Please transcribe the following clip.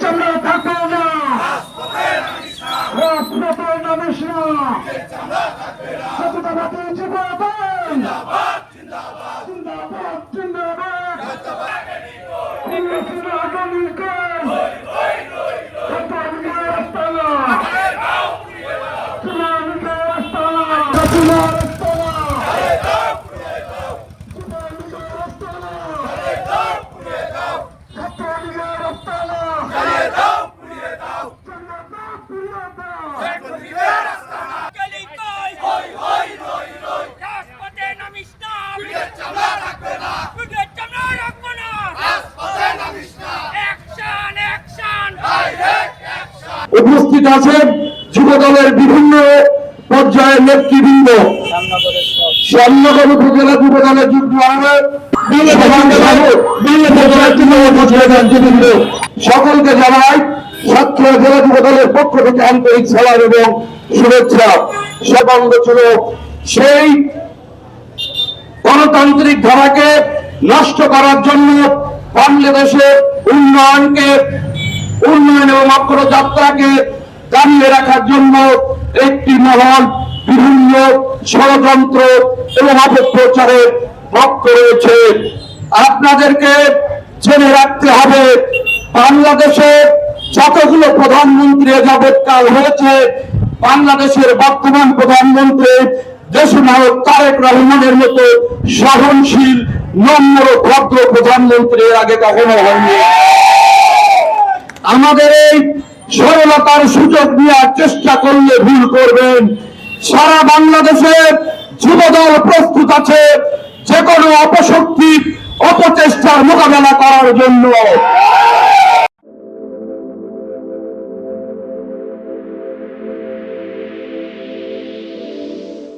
চামড়া থাকবে না, রাজপথে নামিস না, জাতীয়তাবাদী যুবদল জিন্দাবাদ জিন্দাবাদ। আগামীকাল উপস্থিত আছেন যুবদলের বিভিন্ন পর্যায়ের নেতৃবৃন্দ, শ্যামনগর উপজেলা যুবদলের যুগ্ম আহ্বায়ক, নেতৃবৃন্দ সকলকে জানাই ছাত্র জেলা যুবদলের পক্ষ থেকে আন্তরিক সালাম এবং শুভেচ্ছা। সবঙ্গ ছিল সেই গণতান্ত্রিক ধারাকে নষ্ট করার জন্য, বাংলাদেশের উন্নয়ন এবং অগ্রযাত্রাকে দাঁড়িয়ে রাখার জন্য একটি মহল বিভিন্ন ষড়যন্ত্র এবং অপপ্রচারের ভক্ত রয়েছে। আপনাদেরকে জেনে রাখতে হবে, বাংলাদেশে যতগুলো প্রধানমন্ত্রী যাবৎকাল হয়েছে, বাংলাদেশের বর্তমান প্রধানমন্ত্রী দেশনায়ক তারেক রহমানের মতো সহনশীল নম্র ভদ্র প্রধানমন্ত্রী এর আগে কখনো হয়নি। আমাদের এই সরলতার সুযোগ নেওয়ার চেষ্টা করলে ভুল করবেন। সারা বাংলাদেশে যুবদল প্রস্তুত আছে যে কোনো অপশক্তি অপচেষ্টার মোকাবেলা করার জন্য।